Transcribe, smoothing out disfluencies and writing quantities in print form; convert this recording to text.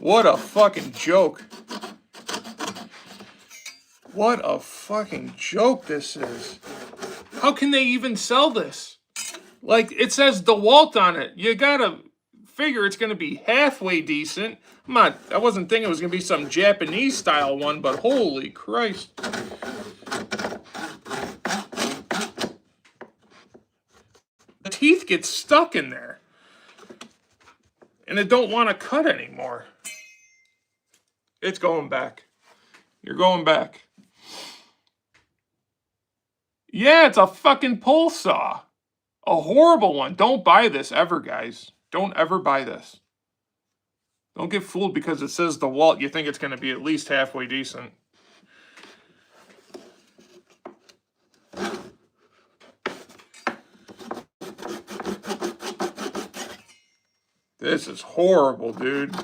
What a fucking joke. What a fucking joke this is. How can they even sell this? Like, it says DeWalt on it. You gotta figure it's gonna be halfway decent. I wasn't thinking it was gonna be some Japanese style one, but holy Christ. The teeth get stuck in there. And it don't want to cut anymore. It's going back. You're going back. Yeah, it's a fucking pull saw. A horrible one. Don't buy this ever, guys. Don't ever buy this. Don't get fooled because it says DeWalt. You think it's going to be at least halfway decent. This is horrible, dude.